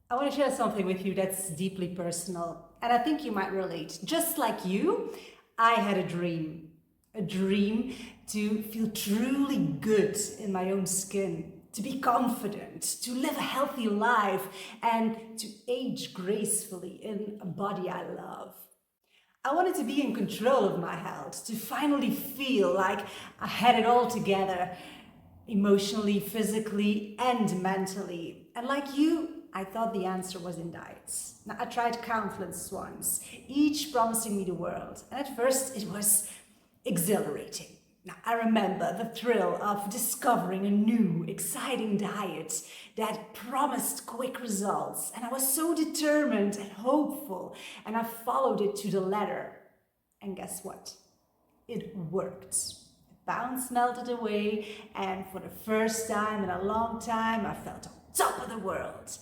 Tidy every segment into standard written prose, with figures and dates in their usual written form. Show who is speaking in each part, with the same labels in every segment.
Speaker 1: I want to share something with you that's deeply personal, and I think you might relate. Just like you, I had a dream to feel truly good in my own skin, to be confident, to live a healthy life, and to age gracefully in a body I love. I wanted to be in control of my health, to finally feel like I had it all together, emotionally, physically, and mentally. And like you, I thought the answer was in diets. Now, I tried countless ones, each promising me the world. And at first, it was exhilarating. Now, I remember the thrill of discovering a new, exciting diet that promised quick results. And I was so determined and hopeful, and I followed it to the letter. And guess what? It worked. The pounds melted away, and for the first time in a long time, I felt on top of the world.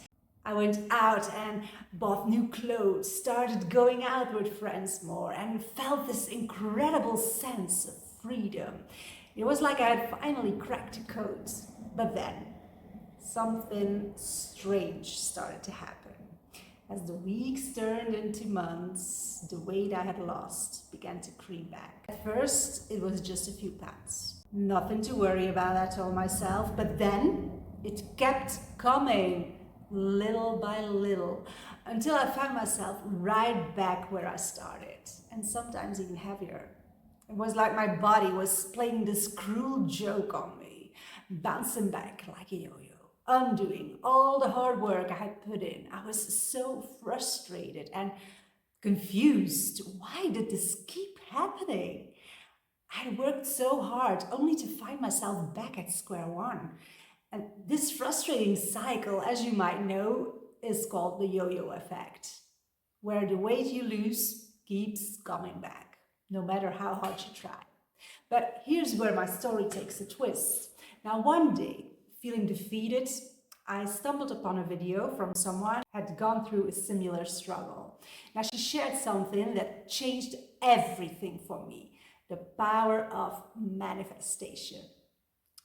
Speaker 1: I went out and bought new clothes, started going out with friends more, and felt this incredible sense of freedom. It was like I had finally cracked the code. But then, something strange started to happen. As the weeks turned into months, the weight I had lost began to creep back. At first, it was just a few pounds. Nothing to worry about, I told myself, but then it kept coming. Little by little, until I found myself right back where I started, and sometimes even heavier. It was like my body was playing this cruel joke on me, bouncing back like a yo-yo, undoing all the hard work I had put in. I was so frustrated and confused. Why did this keep happening? I had worked so hard only to find myself back at square one. And this frustrating cycle, as you might know, is called the yo-yo effect, where the weight you lose keeps coming back, no matter how hard you try. But here's where my story takes a twist. Now, one day, feeling defeated, I stumbled upon a video from someone who had gone through a similar struggle. Now, she shared something that changed everything for me: the power of manifestation.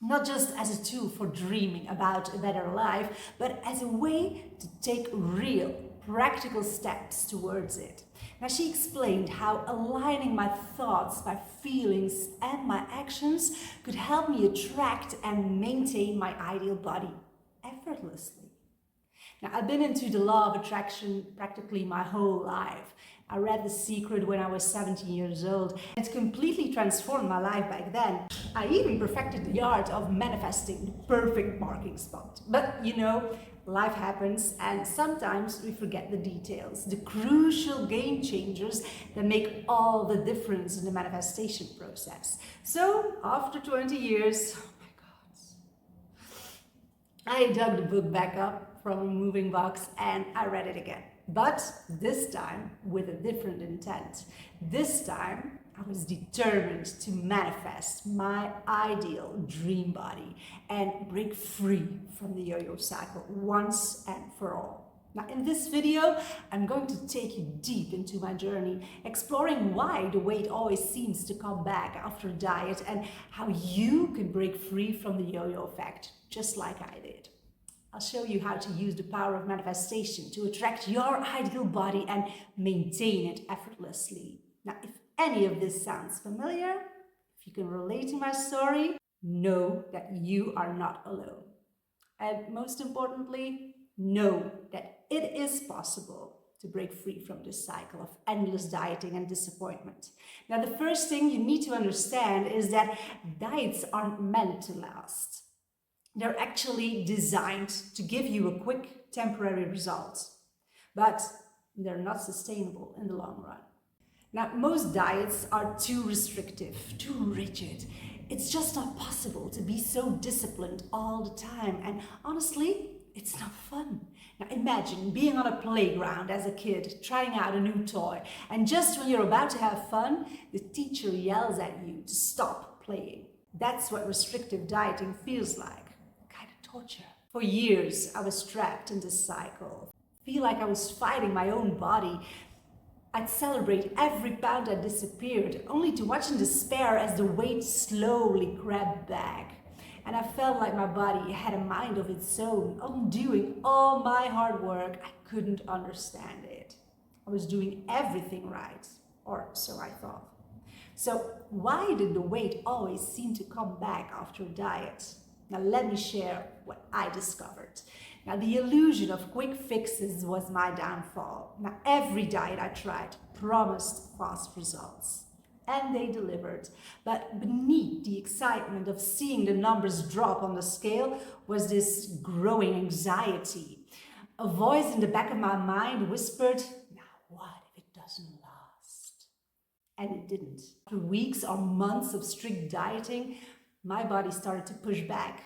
Speaker 1: Not just as a tool for dreaming about a better life, but as a way to take real, practical steps towards it. Now, she explained how aligning my thoughts, my feelings, and my actions could help me attract and maintain my ideal body effortlessly. Now, I've been into the law of attraction practically my whole life. I read The Secret when I was 17 years old. It completely transformed my life back then. I even perfected the art of manifesting the perfect parking spot. But you know, life happens, and sometimes we forget the details, the crucial game changers that make all the difference in the manifestation process. So after 20 years, oh my God, I dug the book back up from a moving box and I read it again. But this time with a different intent. This time I was determined to manifest my ideal dream body and break free from the yo-yo cycle once and for all. Now, in this video, I'm going to take you deep into my journey, exploring why the weight always seems to come back after a diet and how you can break free from the yo-yo effect, just like I did. I'll show you how to use the power of manifestation to attract your ideal body and maintain it effortlessly. Now, if any of this sounds familiar, if you can relate to my story, know that you are not alone. And most importantly, know that it is possible to break free from this cycle of endless dieting and disappointment. Now, the first thing you need to understand is that diets aren't meant to last. They're actually designed to give you a quick, temporary result, but they're not sustainable in the long run. Now, most diets are too restrictive, too rigid. It's just not possible to be so disciplined all the time, and honestly, it's not fun. Now, imagine being on a playground as a kid, trying out a new toy, and just when you're about to have fun, the teacher yells at you to stop playing. That's what restrictive dieting feels like. Torture. For years, I was trapped in this cycle. I feel like I was fighting my own body. I'd celebrate every pound that disappeared, only to watch in despair as the weight slowly crept back. and I felt like my body had a mind of its own, undoing all my hard work. I couldn't understand it. I was doing everything right, or so I thought. So why did the weight always seem to come back after a diet? Now let me share what I discovered. Now the illusion of quick fixes was my downfall. Now every diet I tried promised fast results, and they delivered. But beneath the excitement of seeing the numbers drop on the scale was this growing anxiety. A voice in the back of my mind whispered, "Now what if it doesn't last?" And it didn't. After weeks or months of strict dieting, my body started to push back.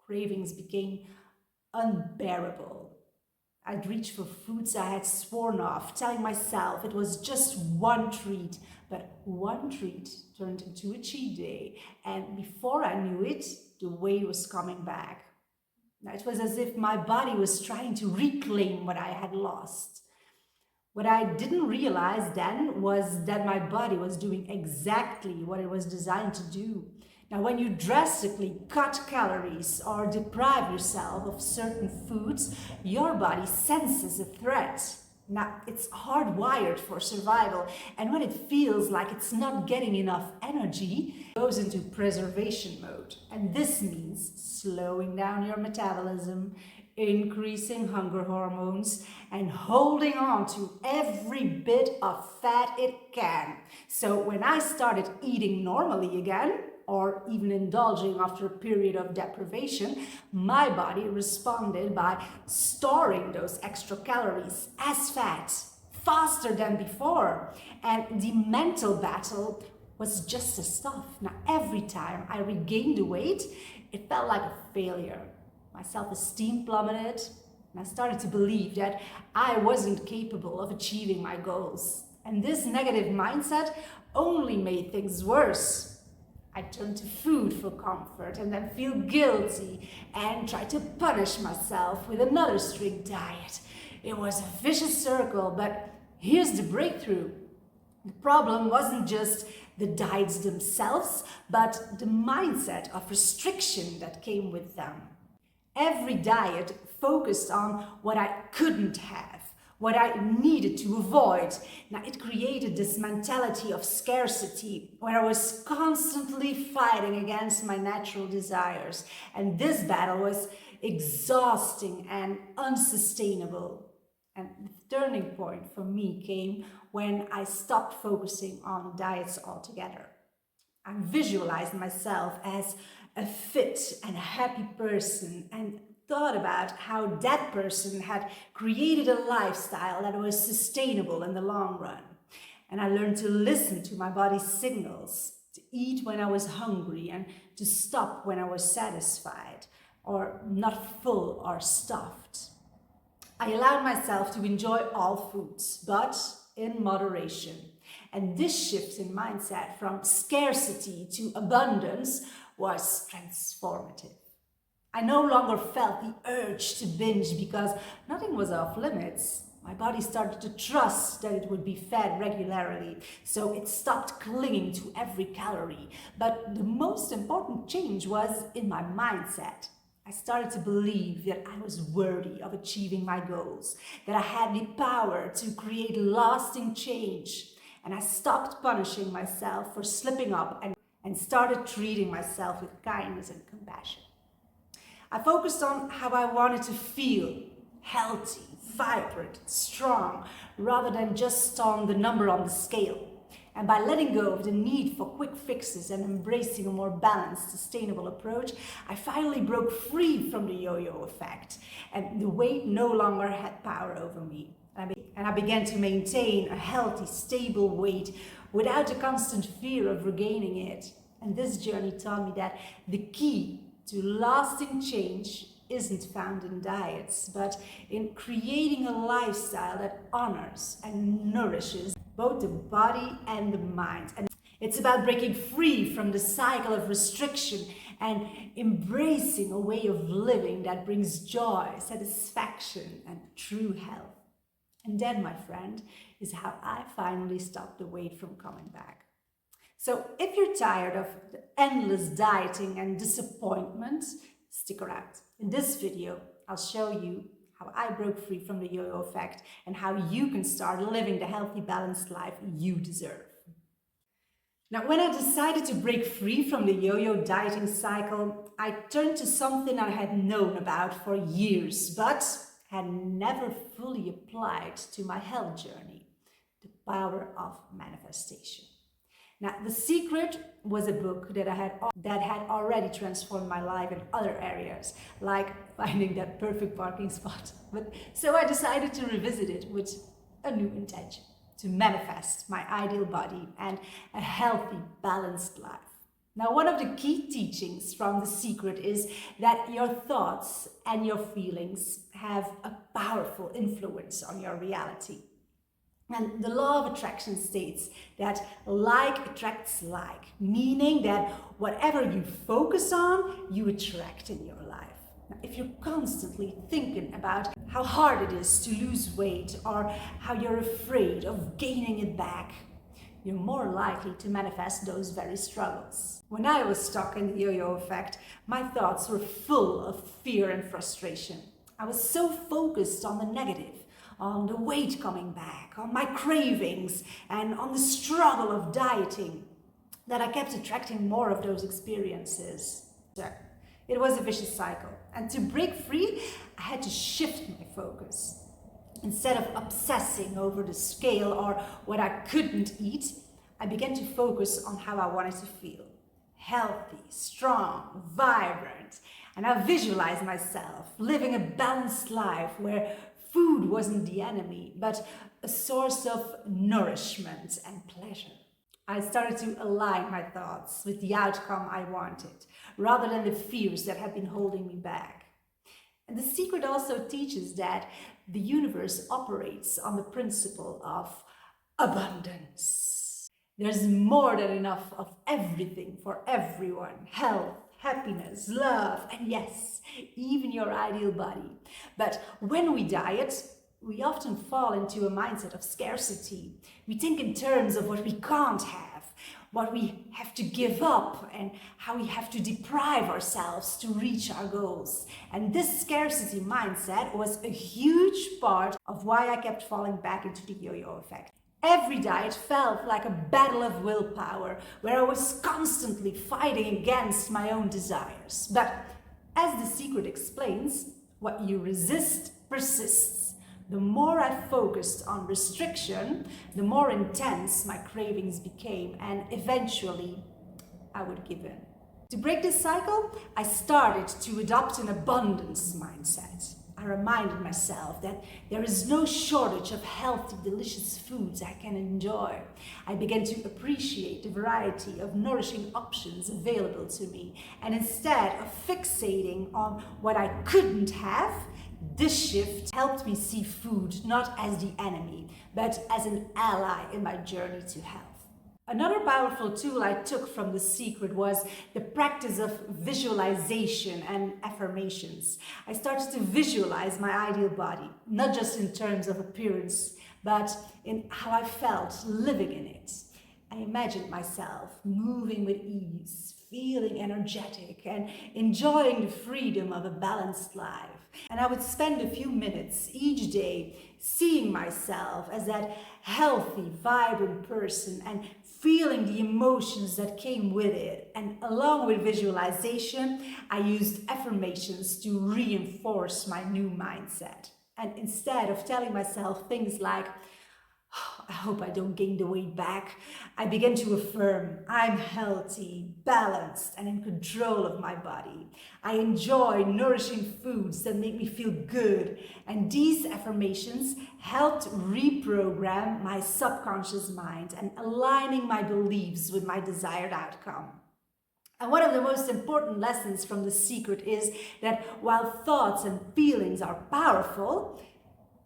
Speaker 1: Cravings became unbearable. I'd reach for foods I had sworn off, telling myself it was just one treat. But one treat turned into a cheat day, and before I knew it, the weight was coming back. Now, it was as if my body was trying to reclaim what I had lost. What I didn't realize then was that my body was doing exactly what it was designed to do. Now, when you drastically cut calories or deprive yourself of certain foods, your body senses a threat. Now, it's hardwired for survival, and when it feels like it's not getting enough energy, it goes into preservation mode. And this means slowing down your metabolism, increasing hunger hormones, and holding on to every bit of fat it can. So when I started eating normally again, or even indulging after a period of deprivation, my body responded by storing those extra calories as fat faster than before. And the mental battle was just as tough. Now, every time I regained the weight, it felt like a failure. My self-esteem plummeted, and I started to believe that I wasn't capable of achieving my goals. And this negative mindset only made things worse. I turned to food for comfort and then feel guilty and try to punish myself with another strict diet. It was a vicious circle, but here's the breakthrough. The problem wasn't just the diets themselves, but the mindset of restriction that came with them. Every diet focused on what I couldn't have, what I needed to avoid. Now, it created this mentality of scarcity where I was constantly fighting against my natural desires. And this battle was exhausting and unsustainable. And the turning point for me came when I stopped focusing on diets altogether. I visualized myself as a fit and happy person and thought about how that person had created a lifestyle that was sustainable in the long run. And I learned to listen to my body's signals, to eat when I was hungry and to stop when I was satisfied or not full or stuffed. I allowed myself to enjoy all foods, but in moderation. And this shift in mindset from scarcity to abundance was transformative. I no longer felt the urge to binge because nothing was off limits. My body started to trust that it would be fed regularly, so it stopped clinging to every calorie. But the most important change was in my mindset. I started to believe that I was worthy of achieving my goals, that I had the power to create lasting change. And I stopped punishing myself for slipping up and started treating myself with kindness and compassion. I focused on how I wanted to feel, healthy, vibrant, strong, rather than just on the number on the scale. And by letting go of the need for quick fixes and embracing a more balanced, sustainable approach, I finally broke free from the yo-yo effect. And the weight no longer had power over me. And I began to maintain a healthy, stable weight without the constant fear of regaining it. And this journey taught me that the key to lasting change isn't found in diets, but in creating a lifestyle that honors and nourishes both the body and the mind. And it's about breaking free from the cycle of restriction and embracing a way of living that brings joy, satisfaction, and true health. And that, my friend, is how I finally stopped the weight from coming back. So if you're tired of the endless dieting and disappointment, stick around. In this video, I'll show you how I broke free from the yo-yo effect and how you can start living the healthy, balanced life you deserve. Now, when I decided to break free from the yo-yo dieting cycle, I turned to something I had known about for years, but had never fully applied to my health journey: the power of manifestation. Now, The Secret was a book that had already transformed my life in other areas, like finding that perfect parking spot. So I decided to revisit it with a new intention: to manifest my ideal body and a healthy, balanced life. Now, one of the key teachings from The Secret is that your thoughts and your feelings have a powerful influence on your reality. And the law of attraction states that like attracts like, meaning that whatever you focus on, you attract in your life. Now, if you're constantly thinking about how hard it is to lose weight or how you're afraid of gaining it back, you're more likely to manifest those very struggles. When I was stuck in the yo-yo effect, my thoughts were full of fear and frustration. I was so focused on the negative, on the weight coming back, on my cravings, and on the struggle of dieting, that I kept attracting more of those experiences. It was a vicious cycle, and to break free, I had to shift my focus. Instead of obsessing over the scale or what I couldn't eat, I began to focus on how I wanted to feel: healthy, strong, vibrant. And I visualized myself living a balanced life where food wasn't the enemy, but a source of nourishment and pleasure. I started to align my thoughts with the outcome I wanted, rather than the fears that had been holding me back. And The Secret also teaches that the universe operates on the principle of abundance. There's more than enough of everything for everyone: health, happiness, love, and yes, even your ideal body. But when we diet, we often fall into a mindset of scarcity. We think in terms of what we can't have, what we have to give up, and how we have to deprive ourselves to reach our goals. And this scarcity mindset was a huge part of why I kept falling back into the yo-yo effect. Every diet felt like a battle of willpower, where I was constantly fighting against my own desires. But as The Secret explains, what you resist persists. The more I focused on restriction, the more intense my cravings became, and eventually I would give in. To break this cycle, I started to adopt an abundance mindset. I reminded myself that there is no shortage of healthy, delicious foods I can enjoy. I began to appreciate the variety of nourishing options available to me, and instead of fixating on what I couldn't have, this shift helped me see food not as the enemy, but as an ally in my journey to health. Another powerful tool I took from The Secret was the practice of visualization and affirmations. I started to visualize my ideal body, not just in terms of appearance, but in how I felt living in it. I imagined myself moving with ease, feeling energetic, and enjoying the freedom of a balanced life. And I would spend a few minutes each day seeing myself as that healthy, vibrant person and feeling the emotions that came with it. And along with visualization, I used affirmations to reinforce my new mindset. And instead of telling myself things like, I hope I don't gain the weight back, I began to affirm, I'm healthy, balanced, and in control of my body. I enjoy nourishing foods that make me feel good. And these affirmations helped reprogram my subconscious mind and aligning my beliefs with my desired outcome. And one of the most important lessons from The Secret is that while thoughts and feelings are powerful,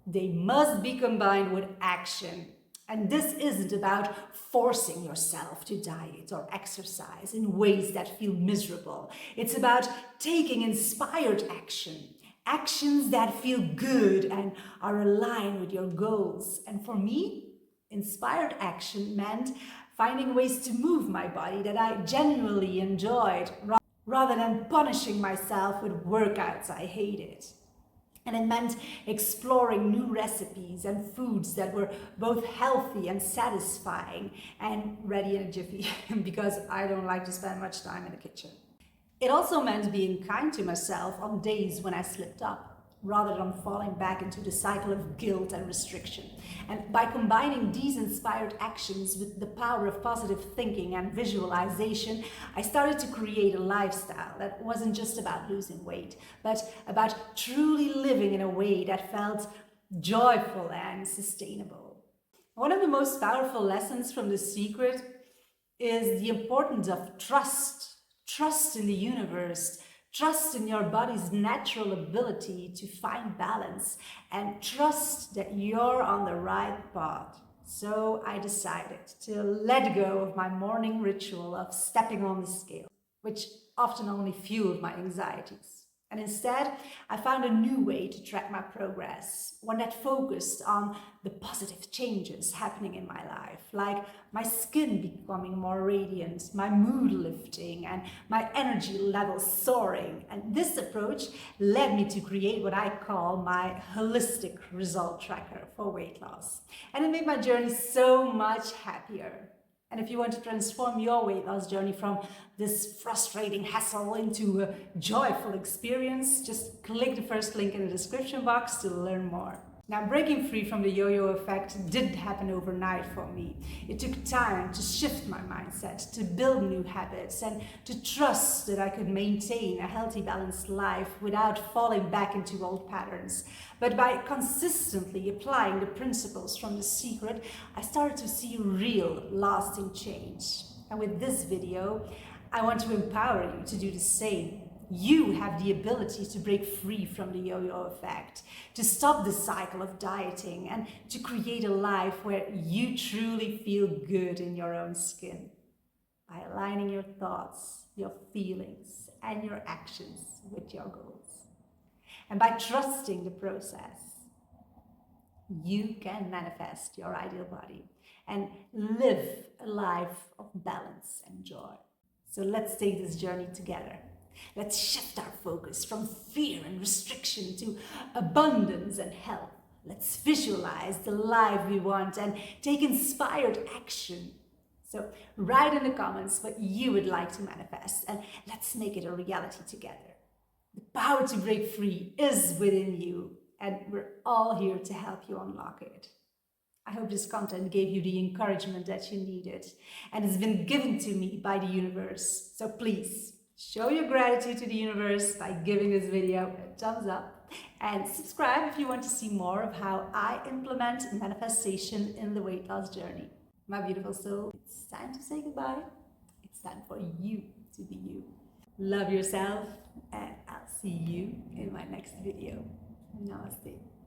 Speaker 1: they must be combined with action. And this isn't about forcing yourself to diet or exercise in ways that feel miserable. It's about taking inspired action, actions that feel good and are aligned with your goals. And for me, inspired action meant finding ways to move my body that I genuinely enjoyed rather than punishing myself with workouts I hated. And it meant exploring new recipes and foods that were both healthy and satisfying and ready in a jiffy, because I don't like to spend much time in the kitchen. It also meant being kind to myself on days when I slipped up, rather than falling back into the cycle of guilt and restriction. And by combining these inspired actions with the power of positive thinking and visualization, I started to create a lifestyle that wasn't just about losing weight, but about truly living in a way that felt joyful and sustainable. One of the most powerful lessons from The Secret is the importance of trust. Trust in the universe. Trust in your body's natural ability to find balance, and trust that you're on the right path. So I decided to let go of my morning ritual of stepping on the scale, which often only fueled my anxieties. And instead, I found a new way to track my progress, one that focused on the positive changes happening in my life, like my skin becoming more radiant, my mood lifting, and my energy levels soaring. And this approach led me to create what I call my holistic result tracker for weight loss. And it made my journey so much happier. And if you want to transform your weight loss journey from this frustrating hassle into a joyful experience, just click the first link in the description box to learn more. Now, breaking free from the yo-yo effect didn't happen overnight for me. It took time to shift my mindset, to build new habits, and to trust that I could maintain a healthy, balanced life without falling back into old patterns. But by consistently applying the principles from The Secret, I started to see real, lasting change. And with this video, I want to empower you to do the same. You have the ability to break free from the yo-yo effect, to stop the cycle of dieting, and to create a life where you truly feel good in your own skin. By aligning your thoughts, your feelings, and your actions with your goals. And by trusting the process, you can manifest your ideal body and live a life of balance and joy. So let's take this journey together. Let's shift our focus from fear and restriction to abundance and health. Let's visualize the life we want and take inspired action. So write in the comments what you would like to manifest, and let's make it a reality together. The power to break free is within you, and we're all here to help you unlock it. I hope this content gave you the encouragement that you needed, and it's been given to me by the universe. So please, show your gratitude to the universe by giving this video a thumbs up, and subscribe if you want to see more of how I implement manifestation in the weight loss journey. My beautiful soul, it's time to say goodbye. It's time for you to be you. Love yourself, and I'll see you in my next video. Namaste.